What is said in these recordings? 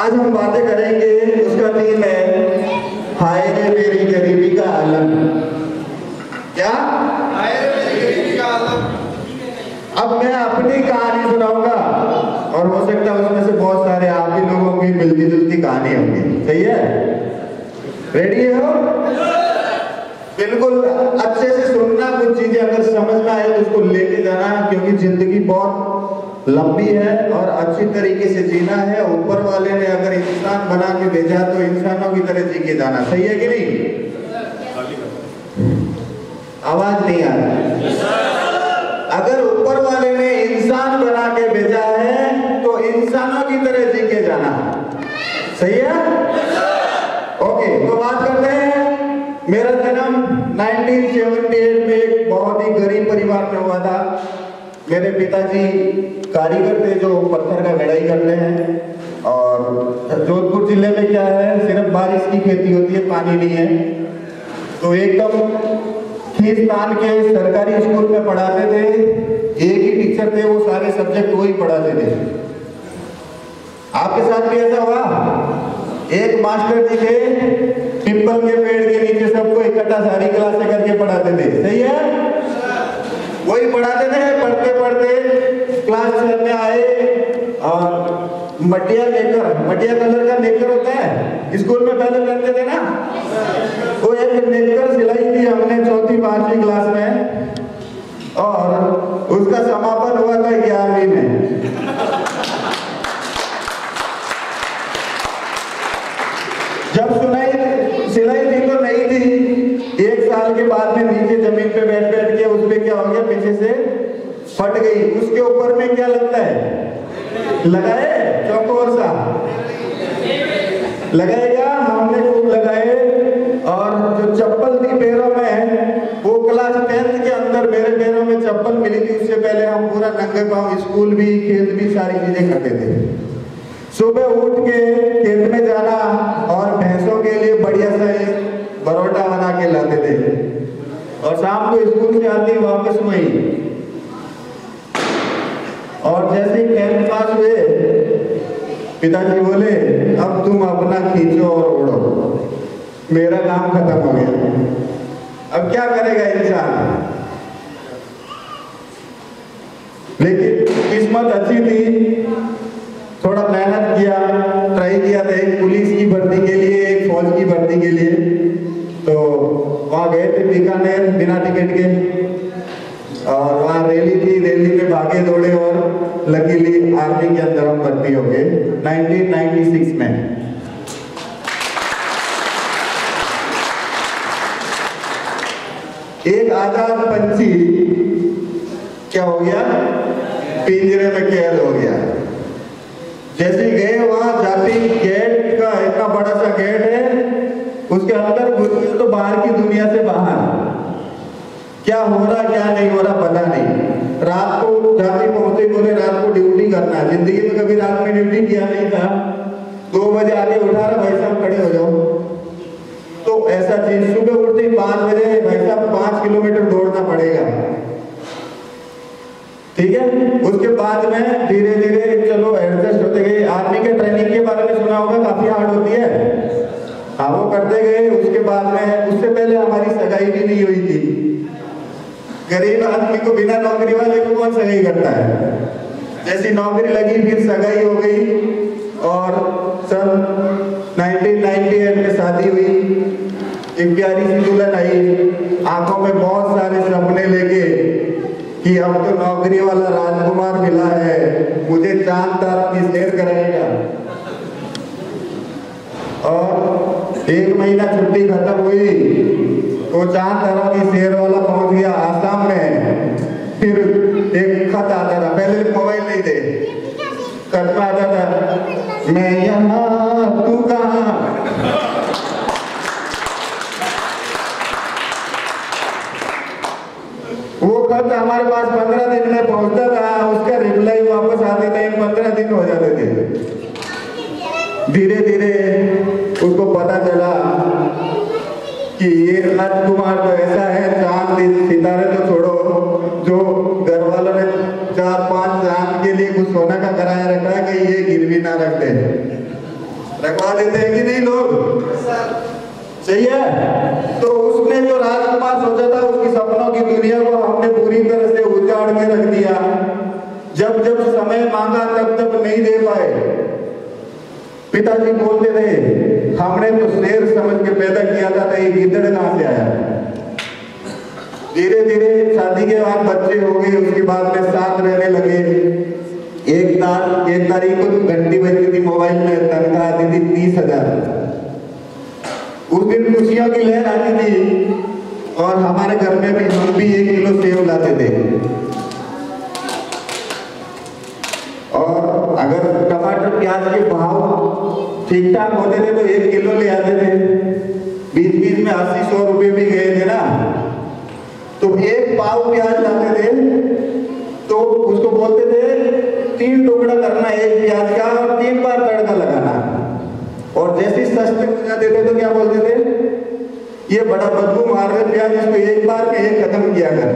आज हम बातें करेंगे, उसका थीम है हाय रे मेरी गरीबी का आलम। क्या? हाय रे मेरी गरीबी का आलम। अब मैं अपनी कहानी सुनाऊंगा और हो सकता है उसमें से बहुत सारे आप ही लोगों की मिलती जुलती कहानी होगी। सही है? रेडी हो? बिल्कुल अच्छे से सुनना, कुछ चीजें अगर समझ में आए तो उसको लेके जाना, क्योंकि जिंदगी बहुत लंबी है और अच्छी तरीके से जीना है। ऊपर वाले ने अगर इंसान बना के भेजा तो इंसानों की तरह जी के जाना। सही है कि नहीं? आवाज नहीं आ रहा। अगर ऊपर वाले ने इंसान बना के भेजा है तो इंसानों की तरह जी के जाना। सही है? ओके, तो बात करते हैं। मेरा जन्म 1978 में एक बहुत ही गरीब परिवार में हुआ था। मेरे पिताजी कारीगर थे जो पत्थर का गढ़ाई करते हैं। और जोधपुर जिले में क्या है, सिर्फ बारिश की खेती होती है, पानी नहीं है। तो एकदम खींचतान के सरकारी स्कूल में पढ़ाते थे। एक ही टीचर थे, वो सारे सब्जेक्ट वही पढ़ाते थे। आपके साथ भी ऐसा हुआ? एक मास्टर जी थे, पीपल के पेड़ के नीचे सबको इकट्ठा सारी क्लासें करके पढ़ाते थे। सही है? वही पढ़ाते थे। पढ़ते पढ़ते क्लास 6 में आए और मटिया कलर का नेकर होता है, स्कूल में पहले पहनते थे ना, वो एक नेकर सिलाई थी हमने 4वीं 5वीं क्लास में, और उसका समापन हुआ था 11वीं में। जब सिलाई थी तो नहीं थी। 1 साल के बाद में नीचे जमीन पे बैठ के उस पे क्या हो गया, पीछे से फट गई। उसके ऊपर में क्या लगता है? लगाए चौकोर सा लगाएगा। हमने खूब लगाए और जो चप्पल थी पैरों में, वो क्लास 10th के अंदर मेरे पैरों में चप्पल मिली थी। उससे पहले हम पूरा नंगे पांव स्कूल भी खेत भी सारी चीजें करते थे। सुबह उठ के खेत में जाना और भैंसों के लिए बढ़िया सा एक परोठा बना के लाते थे, और शाम को स्कूल से आते वापस वही। और जैसे ही 10th पास हुए, पिताजी बोले अब तुम अपना खींचो और उड़ो। मेरा काम खत्म हो गया। अब क्या करेगा इंसान? लेकिन किस्मत अच्छी थी, थोड़ा मेहनत किया, ट्राई किया था एक पुलिस की भर्ती के लिए, एक फौज की भर्ती के लिए। तो वहाँ गए थे बीकानेर बिना टिकट के, और वहाँ रैली थी। रैली में भागे दौड़े और लकीली आर्मी के अंदर हम भर्ती हो गए 1996 में। एक आजाद पंछी क्या हो गया? पिंजरे में कैद हो गया। जैसे गए वहां जाते ही गेट का इतना बड़ा सा गेट है, उसके अंदर घुसे तो बाहर की दुनिया से बाहर क्या हो रहा क्या नहीं हो रहा पता नहीं। रात को जाते पहुंचे, बोले रात को ड्यूटी करना है। जिंदगी में कभी रात में ड्यूटी किया नहीं था। 2 बजे आके उठा रहा, भाई साहब खड़े हो जाओ। तो ऐसा चीज, सुबह उठते ही 5 बजे भाई साहब 5 किलोमीटर दौड़ना पड़ेगा। ठीक है? उसके बाद में धीरे धीरे चलो एडजस्ट होते गए। आर्मी के ट्रेनिंग के बारे में सुना होगा, काफी हार्ड होती है। हाँ, वो करते गए। उसके बाद में, उससे पहले हमारी सगाई भी नहीं हुई थी। गरीब आदमी को बिना नौकरी वाले को कौन सगाई करता है? जैसी नौकरी लगी फिर सगाई हो गई, और सन 1998 में शादी हुई। एक प्यारी सी दुल्हन आई, आंखों में बहुत सारे सपने लेके कि अब तो नौकरी वाला राजकुमार मिला है, मुझे चांद तारों की सैर कराएगा। और 1 महीना छुट्टी खत्म हुई तो चांद तारों की सैर वाला पहुंच गया आसाम में। फिर एक खत आता था, पहले मोबाइल नहीं थे, खत में आता था मैं यहाँ तू कहाँ। वो खत हमारे पास 15 दिन में पहुंचता था, उसका रिप्लाई वापस आते थे 15 दिन हो जाते थे। धीरे धीरे उसको पता चला कि ये राजकुमार तो ऐसा है, चांद सितारे तो छोड़ो, जो घर वालों ने 4-5 चांद के लिए कुछ सोना का कराया रखा है कि ये गिरवी ना रख दे। दबा देते हैं कि नहीं लोग? सही है। तो उसने जो राजकुमार सोचा था उसकी सपनों की दुनिया को हमने पूरी तरह से उजाड़ के रख दिया। जब जब समय मांगा तब तब नहीं दे पाए। पिताजी बोलते रहे हमने तो शेर समझ के पैदा किया था, तो ये गिद्दड़ कहां से आया? धीरे धीरे शादी के बाद बच्चे हो गए, उसके बाद में साथ रहने लगे। एक तारीख को घंटी बजती थी मोबाइल में, तनख्वाह आती थी 30,000। उस दिन खुशियों की लहर आती थी और हमारे घर में भी हम भी 1 किलो सेव लाते थे। और अगर टमाटर प्याज के भाव ठीक ठाक होते थे तो 1 किलो ले आते थे। बीच बीच में 80-100 रुपए भी गए थे ना, तो 1 पाव प्याज लाते थे तो उसको बोलते थे 3 टुकड़ा करना 1 प्याज का और 3 बार तड़का लगाना। और जैसे सस्ते हो जाते थे तो क्या बोलते थे, ये बड़ा बदबू मार रहे प्याज, इसको 1 बार में 1 खत्म किया कर।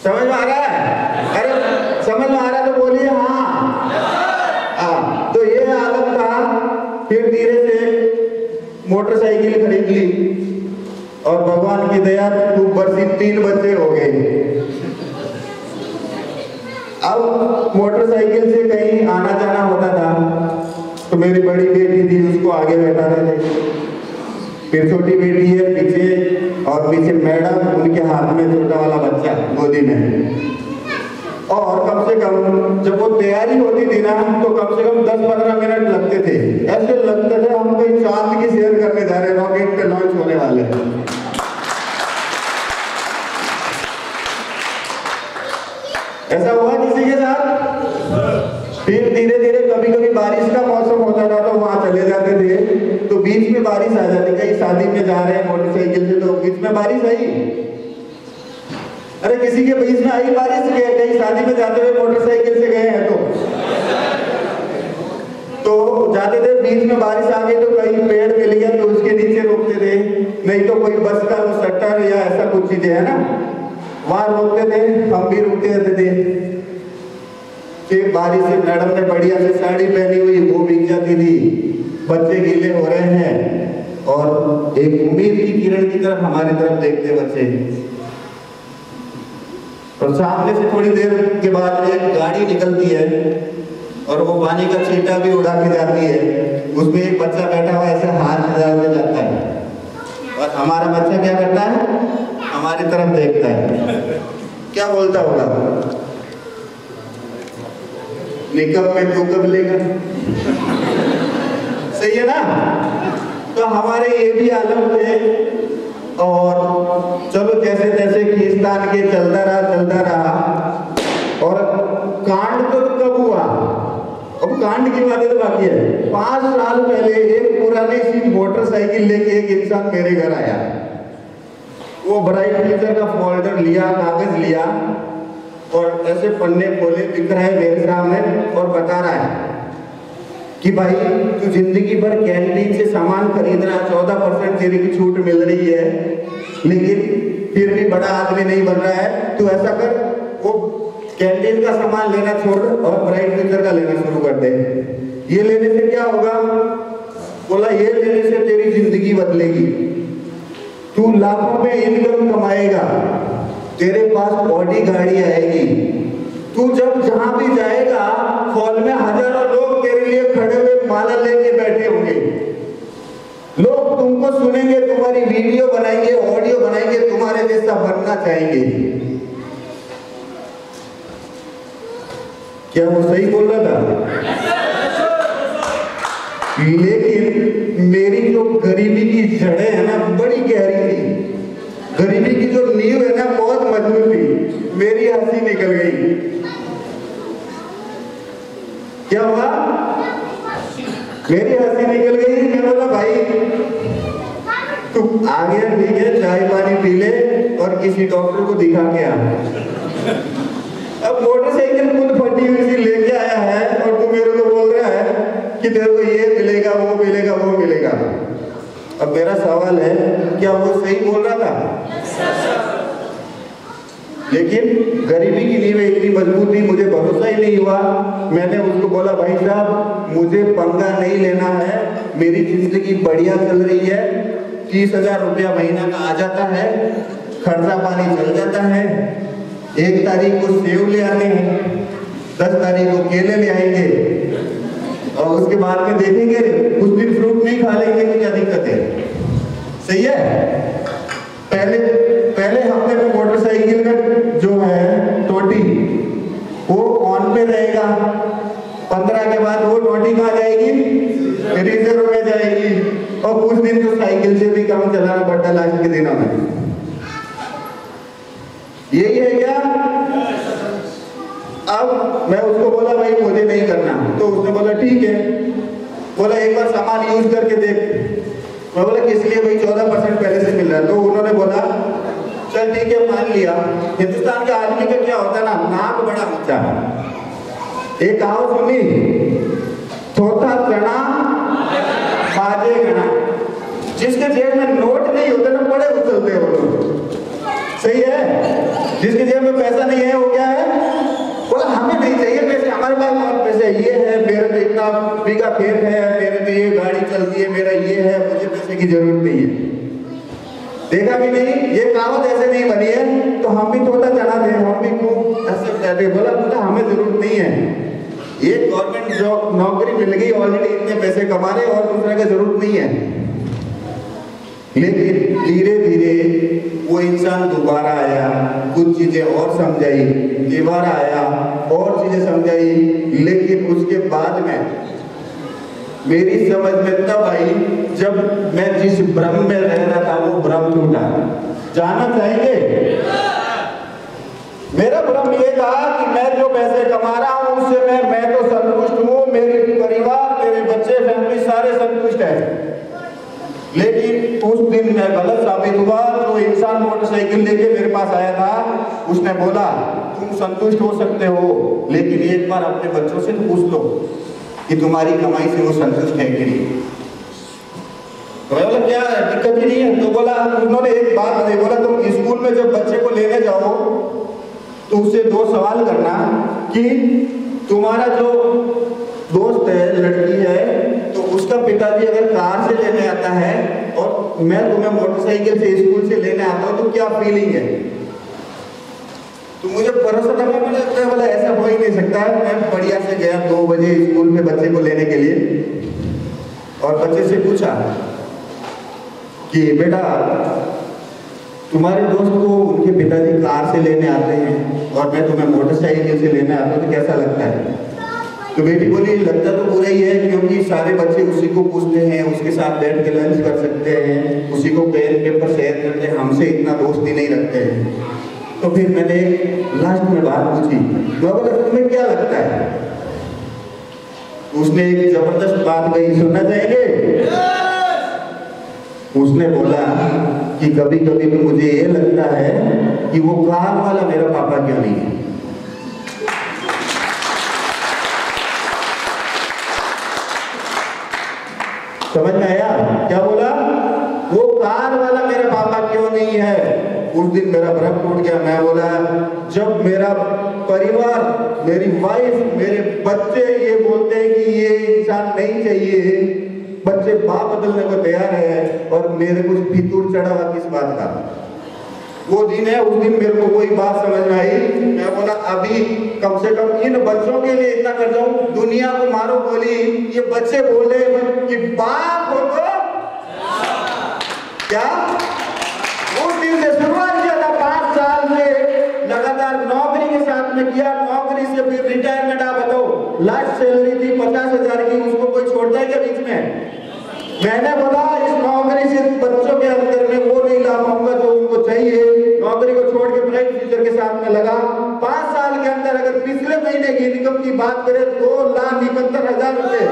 समझ में आ रहा है? अरे समझ में आ रहा है तो बोलिए हाँ। तो ये हालत था। फिर धीरे से मोटरसाइकिल खरीद ली और भगवान की दया खूब बरसी, 3 बच्चे हो गए। अब मोटरसाइकिल से कहीं आना जाना होता था तो मेरी बड़ी बेटी थी, उसको आगे बैठाते थे, फिर छोटी बेटी है पीछे, और पीछे मैडम, उनके हाथ में छोटा वाला बच्चा गोदी में। और कम से कम जब वो तैयारी होती थी ना तो कम से कम 10-15 मिनट लगते थे। ऐसे लगते थे हम कहीं चांद की सैर करने जा रहे, रॉकेट पे लॉन्च होने वाले। ऐसा हुआ किसी के साथ? फिर धीरे धीरे कभी कभी बारिश का मौसम होता था तो वहां चले जाते थे, तो बीच में बारिश आ जाती। कहीं शादी में जा रहे हैं मोटरसाइकिल से तो बीच में बारिश आई, अरे किसी के बीच में आई बारिश, कहीं शादी में जाते हुए मोटरसाइकिल से गए हैं तो जाते थे, बीच में बारिश आ गई तो कहीं पेड़ मिल गया तो उसके नीचे रोकते थे, नहीं तो कोई बस का शटर या ऐसा कुछ चीजें है ना, वहां रोकते थे, हम भी रुकते रहते थे। फिर बारिश से मैडम ने बढ़िया से साड़ी पहनी हुई, वो भीग जाती थी, बच्चे गीले हो रहे हैं और एक उम्मीद की किरण की तरफ हमारी तरफ देखते बच्चे। और सामने से थोड़ी देर के बाद एक गाड़ी निकलती है और वो पानी का छींटा भी उड़ा के जाती है, उसमें एक बच्चा बैठा हुआ ऐसे हाथ हिलाते जाता है और हमारा बच्चा क्या करता है, हमारी तरफ देखता है, क्या बोलता होगा, निकल में तू कब लेगा? सही है ना? तो हमारे ये भी आलम थे। और चलो जैसे तैसे खींचतान के चलता रहा। और कांड तो कब हुआ? अब कांड की बातें तो बाकी है। 5 साल पहले एक पुरानी सी मोटरसाइकिल लेके एक इंसान मेरे घर आया। वो ब्राइट फ्यूचर का फोल्डर लिया, कागज लिया और ऐसे पन्ने खोले, दिख रहा है मेरे सामने और बता रहा है कि भाई तू जिंदगी भर कैंटीन से सामान खरीद रहा है, 14% तेरी की छूट मिल रही है, लेकिन फिर भी बड़ा आदमी नहीं बन रहा है। तू ऐसा कर, वो कैंटीन का सामान लेना छोड़ और ब्राइट फ्यूचर का लेना शुरू कर दे। ये लेने से क्या होगा? बोला ये लेने से तेरी जिंदगी बदलेगी, तू लाखों में इनकम कमाएगा, तेरे पास ऑडी गाड़ी आएगी, तू जब जहां भी जाएगा हॉल में हजारों लोग तेरे लिए खड़े हुए माला लेके बैठे होंगे, लोग तुमको सुनेंगे, तुम्हारी वीडियो बनाएंगे, ऑडियो बनाएंगे, तुम्हारे जैसा बनना चाहेंगे। क्या वो सही बोल रहा था? लेकिन मेरी जो गरीबी की जड़ें है ना बड़ी गहरी थी, गरीबी की जो नींव है ना बहुत मजबूत थी। मेरी हंसी निकल गई। क्या हुआ? मेरी हंसी निकल गई। मैं बोला भाई तू आ गया, ठीक है, चाय पानी पी ले और किसी डॉक्टर को दिखा के आ। अब मोटरसाइकिल खुद फटी हुई सी लेके आया है और तू मेरे को बोल रहा है कि तेरे को ये मिलेगा, वो मिलेगा, वो मिलेगा। अब मेरा सवाल है, क्या वो सही बोल रहा था? लेकिन गरीबी की नींव इतनी मजबूत थी, मुझे भरोसा ही नहीं हुआ। मैंने उसको बोला भाई साहब मुझे पंगा नहीं लेना है, मेरी जिंदगी बढ़िया चल रही है, 30,000 रुपया महीना का आ जाता है, खर्चा पानी चल जाता है। 1 तारीख को सेव ले आते हैं, 10 तारीख को केले ले आएंगे और उसके बाद में देखेंगे कुछ दिन फ्रूट नहीं खा लेंगे तो क्या दिक्कत है। सही है। पहले हफ्ते में मोटरसाइकिल का जो है टोटी वो ऑन पे रहेगा, 15 के बाद वो टोटी कहाँ जाएगी, रिजर्व में जाएगी, और कुछ दिन तो साइकिल से भी काम चलाना पड़ता लास्ट के दिनों में। यही है क्या। अब मैं उसको बोला भाई मुझे नहीं करना, तो उसने बोला ठीक है, बोला एक बार सामान यूज करके देख। मैं बोला किस लिए भाई, 14% पहले से मिल रहा है। तो उन्होंने बोला चल ठीक है मान लिया। हिंदुस्तान के आदमी का क्या होता है ना, नाक बड़ा ऊंचा। एक कहावत सुनी, थोथा चना बाजे गना। जिसके जेब में नोट नहीं होते ना बड़े उछलते हो लोग। सही है। जिसके जेब में पैसा नहीं है वो क्या है, बोला हमें नहीं चाहिए पैसे, हमारे पास बहुत पैसे, ये है मेरे तो इतना बीघा खेत है, मेरे तो ये गाड़ी चलती है, मेरा ये है, मुझे पैसे की जरूरत नहीं है। देखा भी नहीं, ये कहावत ऐसे नहीं बनी है तो हम भी थोड़ा चढ़ा दे, हम भी खूब ऐसे कहते। बोला हमें जरूरत नहीं है, एक गवर्नमेंट जॉब नौकरी मिल गई, ऑलरेडी इतने पैसे कमा रहे और दूसरे का जरूरत नहीं है। लेकिन धीरे धीरे वो इंसान दोबारा आया, कुछ चीजें और समझाई, दोबारा आया और चीजें समझाई। लेकिन उसके बाद में मेरी समझ में तब आई जब मैं जिस भ्रम में रह रहा था वो भ्रम टूटा। जानना चाहेंगे, मेरा भ्रम ये था कि मैं जो पैसे कमा रहा हूं उससे मैं तो संतुष्ट हूं, मेरे परिवार, मेरे बच्चे, फैमिली सारे संतुष्ट है। लेकिन उस दिन मैं गलत साबित हुआ। जो इंसान मोटरसाइकिल लेके मेरे पास आया था उसने बोला तुम संतुष्ट हो सकते हो, लेकिन एक बार अपने बच्चों से तो पूछ लो कि तुम्हारी कमाई से वो संतुष्ट है कि नहीं। तो मैं बोला क्या दिक्कत ही नहीं है। तो बोला, उन्होंने एक बात बताई, बोला तुम स्कूल में जब बच्चे को लेने जाओ तो उससे 2 सवाल करना कि तुम्हारा जो दोस्त है, लड़की है, तो उसका पिताजी अगर कार से लेने आता है और मैं तुम्हें मोटरसाइकिल से स्कूल से लेने आता हूं तो क्या फीलिंग है। तो मुझे भरोसा था, मैं बोला ऐसा हो ही नहीं सकता है। मैं बढ़िया से गया 2 बजे स्कूल में बच्चे को लेने के लिए और बच्चे से पूछा कि बेटा तुम्हारे दोस्त को उनके पिताजी कार से लेने आते हैं और मैं तुम्हें मोटरसाइकिल से लेने आता हूं तो कैसा लगता है। तो बेटी बोली लगता तो बुरा ही है, क्योंकि सारे बच्चे उसी को पूछते हैं, उसके साथ बैठ के लंच कर सकते हैं, उसी को पेन पेपर शेयर करते हैं, हमसे इतना दोस्ती नहीं रखते हैं। तो फिर मैंने लास्ट में बात पूछी, मैं बोला तुम्हें क्या लगता है। उसने एक जबरदस्त बात कही, सुनना चाहेंगे। उसने बोला कि कभी कभी तो मुझे ये लगता है कि वो कार वाला मेरा पापा क्यों नहीं है। समझ में आया क्या बोला, वो कार वाला मेरा पापा क्यों नहीं है। उस दिन मेरा भ्रम टूट गया। मैं बोला जब मेरा परिवार, मेरी वाइफ, मेरे बच्चे ये बोलते हैं कि ये इंसान नहीं चाहिए, बच्चे बाप बदलने को तैयार है और मेरे कुछ फितूर चढ़ा हुआ किस बात का। वो दिन है, उस दिन मेरे को वही बात समझ में आई। मैं बोला अभी कम से कम इन बच्चों के लिए इतना कर जाऊं, दुनिया को मारो बोली, ये बच्चे बोले कि बाप हो तो क्या। उस दिन से शुरुआत किया था, 5 साल से लगातार नौकरी के साथ में किया, नौकरी से फिर रिटायरमेंट। आप बताओ लास्ट सैलरी थी 50,000 की, उसको कोई छोड़ता है क्या बीच में। मैंने बोला इस नौकरी से बच्चों के अंदर में वो नहीं ला पाऊंगा जो उनको चाहिए, नौकरी को छोड़ के ब्राइट फ्यूचर के साथ में लगा। 5 साल के अंदर अगर पिछले महीने की इनकम की बात करें 2,71,000 रुपए।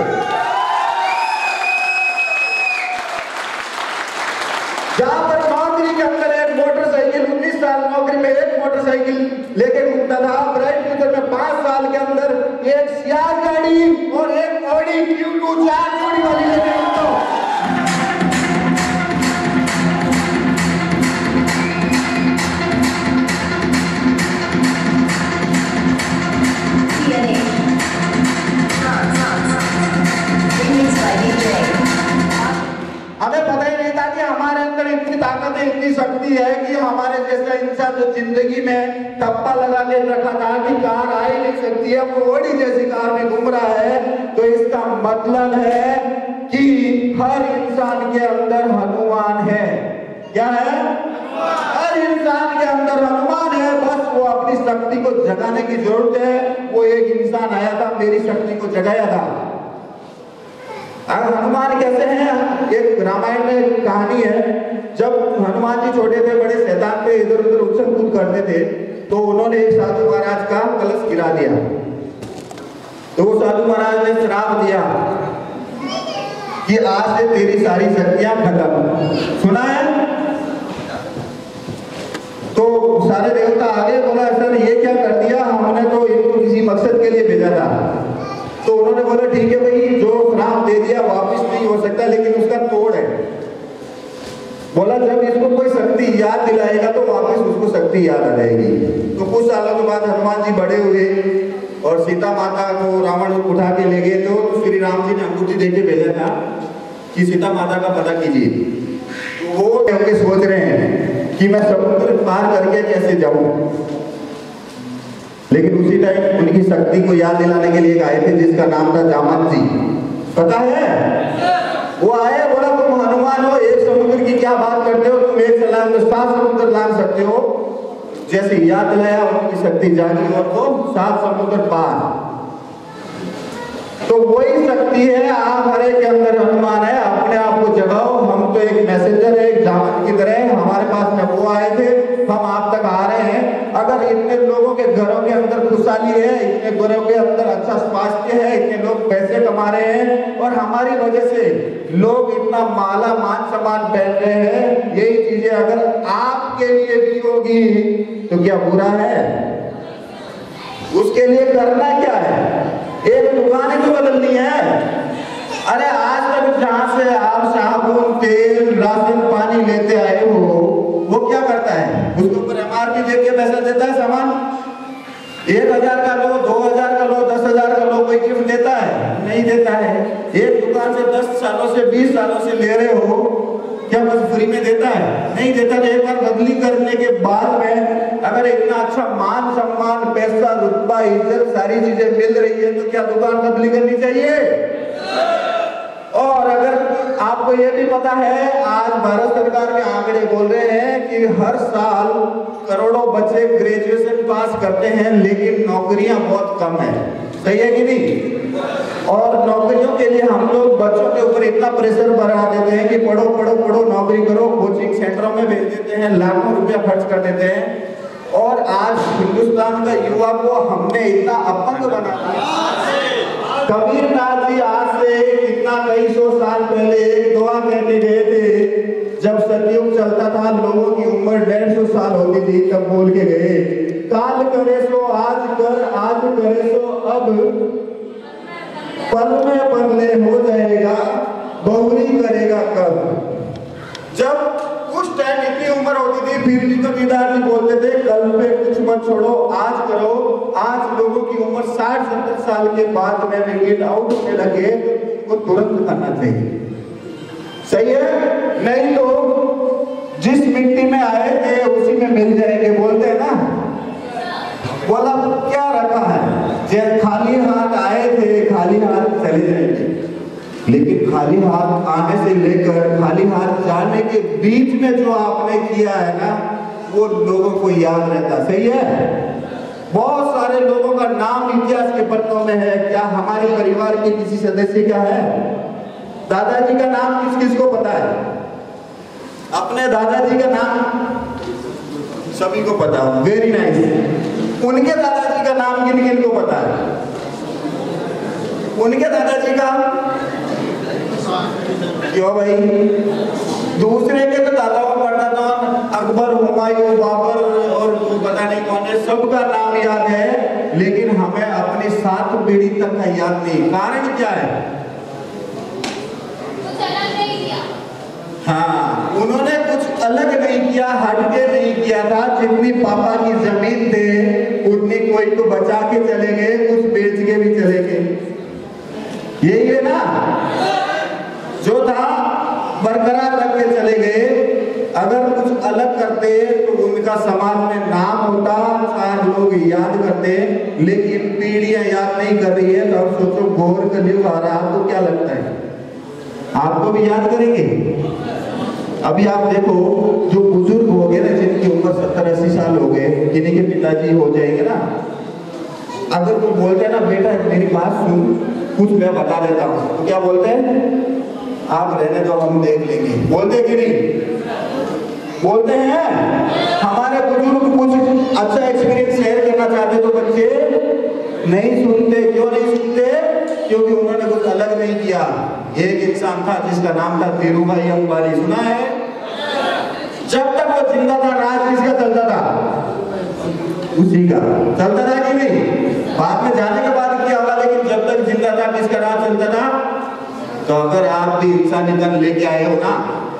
जहां पर नौकरी के अंदर एक मोटरसाइकिल, 19 साल नौकरी में एक मोटरसाइकिल लेके घूमता था, ब्राइट फ्यूचर में 5 साल के अंदर एक सियाज गाड़ी और एक ऑडी Q2 4 जोड़ी वाली लेके घूमता। शक्ति है कि हमारे जैसा इंसान जो जिंदगी में टप्पा लगा के रखा था कि कार आ ही नहीं सकती है, वो ओडी जैसी कार में घूम रहा है। तो इसका मतलब है कि हर इंसान के अंदर हनुमान है। क्या है? हर इंसान के अंदर हनुमान है, बस वो अपनी शक्ति को जगाने की जरूरत है। वो एक इंसान आया था, मेरी शक्ति को जगाया था। अब हनुमान कैसे हैं? एक रामायण में एक कहानी है, जब हनुमान जी छोटे थे, बड़े शैतान पे इधर उधर उछल कूद करते थे, तो उन्होंने एक साधु महाराज का कलश गिरा दिया। तो वो साधु महाराज ने श्राप दिया कि आज से तेरी सारी शक्तियां खत्म। सुना है? तो सारे देवता आगे बोला, सर ये क्या कर दिया, हमने तो इनको किसी मकसद के लिए भेजा था। तो उन्होंने बोला ठीक है भाई, जो श्राप दे दिया वापस नहीं हो सकता, लेकिन उसका तोड़ है। बोला जब इसको कोई शक्ति याद दिलाएगा तो वापस उसको शक्ति याद आ जाएगी। तो कुछ सालों के बाद हनुमान जी बड़े हुए और सीता माता को रावण उठा के ले गए। तो श्री राम जी ने अंगूठी दे के भेजा था कि सीता माता का पता कीजिए। तो वो होके सोच रहे हैं कि मैं समुद्र पार करके कैसे जाऊं, लेकिन उसी टाइम उनकी शक्ति को याद दिलाने के लिए आए थे जिसका नाम था जामवंत जी। पता है? वो आए, बोला तुम हनुमान हो, एक समुद्र की क्या बात करते हो, तुम एक सलाम में 7 समुद्र लांग सकते हो। जैसे याद दिलाया उनकी शक्ति जागी और वो 7 समुद्र पार। तो वही शक्ति है, आप हर एक के अंदर हनुमान है। अपने आप को जगाओ। हम तो एक मैसेंजर है, एक जामवंत की तरह। हमारे पास में वो आए थे, हम आप तक आ रहे हैं। अगर इतने लोगों के घरों के अंदर खुशहाली है, इतने घरों के अंदर अच्छा स्वास्थ्य है, इतने लोग पैसे कमा रहे हैं और हमारी वजह से लोग इतना माला मान सम्मान पहन रहे हैं, यही चीजें अगर आपके लिए भी होगी तो क्या बुरा है? उसके लिए करना क्या है? एक दुकान ही तो बदलनी है। अरे आज तक जहां से आप साबुन, तेल, राशन पानी लेते आए हो, वो क्या करता है? उसके ऊपर MRP देख के पैसा देता है सामान। 1000 का लो, 2000 का लो, 10,000 का लो, कोई गिफ्ट देता है? नहीं देता है। एक दुकान से 10 सालों से 20 सालों से ले रहे हो, क्या बस फ्री में देता है? नहीं देता। तो एक बार बदली करने के बाद में अगर इतना अच्छा मान सम्मान, पैसा, रुतबा, इज्जत, सारी चीजें मिल रही है तो क्या दुकान बदली करनी चाहिए? और अगर आपको ये भी पता है, आज भारत सरकार के आंकड़े बोल रहे हैं कि हर साल करोड़ों बच्चे ग्रेजुएशन पास करते हैं, लेकिन नौकरियां बहुत कम है। सही है कि नहीं? और नौकरियों के लिए हम लोग बच्चों के ऊपर इतना प्रेशर बढ़ा देते हैं कि पढ़ो पढ़ो पढ़ो, नौकरी करो, कोचिंग सेंटरों में भेज देते हैं, लाखों रुपया खर्च कर देते हैं। और आज हिंदुस्तान का युवा को हमने इतना अपंग बना दिया। कबीरनाथ जी आज से कितना कई 100 साल पहले एक दुआ कहते गए थे। जब सतयुग चलता था, लोगों की उम्र 150 साल होती थी, तब बोल के गए, काल करे सो आज कर, आज करे सो अब, पल में बदले हो जाएगा, बहुरी करेगा कब। जब उस टाइम इतनी उम्र होती थी, फिर भी कबीरदास जी बोलते थे कल पे कुछ मत छोड़ो, आज करो। आज लोगों की उम्र 60-70 साल के बाद में भी गेट आउट होने लगे, तो तुरंत करना चाहिए। सही है? नहीं तो जिस मिट्टी में आए थे उसी में मिल जाएंगे, बोलते हैं ना। बोला क्या रखा है, जैसे खाली हाथ आए थे खाली हाथ चले जाएंगे, लेकिन खाली हाथ आने से लेकर खाली हाथ जाने के बीच में जो आपने किया है ना, वो लोगों को याद रहता। सही है? बहुत सारे लोगों का नाम इतिहास के पन्नों में है। क्या हमारे परिवार के किसी सदस्य का है? दादाजी का नाम किस किस को पता है? अपने दादाजी का नाम सभी को पता है। Very nice. उनके दादाजी का नाम किन किन को पता है? उनके दादाजी का क्यों भाई? दूसरे के तो दादाओं पढ़ता था, अकबर, हुमायूं, बाबर और पता नहीं कौन है, सबका नाम याद है, लेकिन हमें अपनी 7 पीढ़ी तक का याद नहीं। कारण क्या है? हाँ, उन्होंने कुछ अलग नहीं किया, हटके नहीं किया था। जितनी पापा की जमीन थे उतनी कोई तो बचा के चले गए, कुछ बेच के भी चले गए। यही है ना? जो था बरकरार रख के चले गए। अगर कुछ अलग करते करते तो उनका समाज में नाम होता, 4 लोग याद करते, लेकिन पीढ़ियां याद नहीं कर रही है। तो अब सोचो घोर कलयुग आ रहा है, आपको क्या लगता है आपको भी याद करेंगे? अभी आप देखो जो बुजुर्ग हो गए ना, जिनकी उम्र 70-80 साल हो गए, जिन्हीं के पिताजी हो जाएंगे ना, अगर वो बोलते हैं ना बेटा मेरी बात सुन, कुछ मैं बता देता हूँ, तो क्या बोलते हैं? आप रहने दो हम देख लेंगे। बोलते कि नहीं? बोलते हैं। हमारे बुजुर्ग कुछ अच्छा एक्सपीरियंस शेयर करना चाहते तो बच्चे नहीं सुनते। क्यों नहीं सुनते? क्योंकि उन्होंने कुछ अलग नहीं किया। एक इंसान था जिसका नाम था धीरूभाई अंबानी, सुना है? जब तक वो जिंदा था राज किसका चलता था? उसी का चलता था कि नहीं? बाद में जाने के बाद क्या हुआ, लेकिन जब तक जिंदा था किसका राज चलता था? तो अगर आप भी इंसानी तन लेके आए हो ना,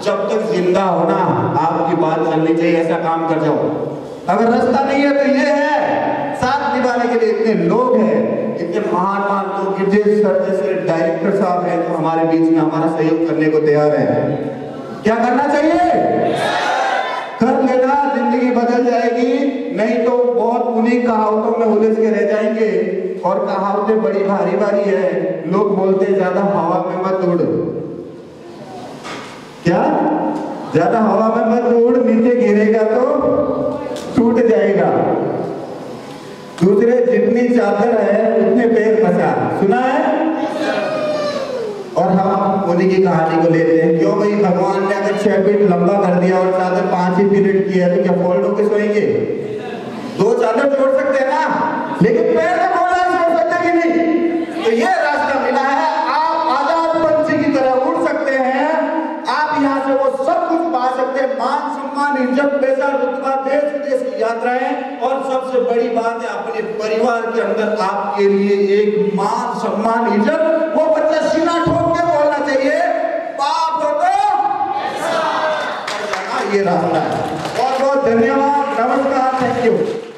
जब तक जिंदा हो ना, आपकी बात चलनी चाहिए, ऐसा काम कर जाओ। अगर रास्ता नहीं है तो ये है, साथ निभाने के लिए इतने लोग हैं, इतने महान लोग, गिरजेश सर जैसे डायरेक्टर साहब हैं जो हमारे बीच में हमारा सहयोग करने को तैयार है। क्या करना चाहिए? कर लेना, जिंदगी बदल जाएगी। नहीं तो बहुत उन्हीं कहावतों में उलझ के रह जाएंगे, और कहावतें बड़ी भारी भारी है। लोग बोलते ज्यादा हवा में मत उड़। क्या? ज्यादा हवा में मत उड़, नीचे गिरेगा तो टूट जाएगा। दूसरे जितनी चादर है उतने पैर फंसा, सुना है? और हम उन्हीं की कहानी को लेते हैं। क्यों भाई, भगवान ने अगर 6 फीट लंबा कर दिया और चादर 5 ही फीट की है तो क्या फोल्ड होकर सोएंगे? 2 चादर जोड़ सकते हैं ना, लेकिन पैर तो खोला छोड़ सकते कि नहीं? तो ये रास्ता मिला है, आप आजाद पंछी की तरह उड़ सकते हैं। आप यहाँ से वो सब कुछ पा सकते हैं, मान सम्मान, इज्जत, पैसा, रुतबा, देश विदेश की यात्राएं, और सबसे बड़ी बात है अपने परिवार के अंदर आपके लिए एक मान सम्मान इज्जत। वो बच्चा सीना ठोक के बोलना चाहिए, बाप हो तो ये रास्ता है। बहुत बहुत धन्यवाद, नमस्कार, थैंक यू।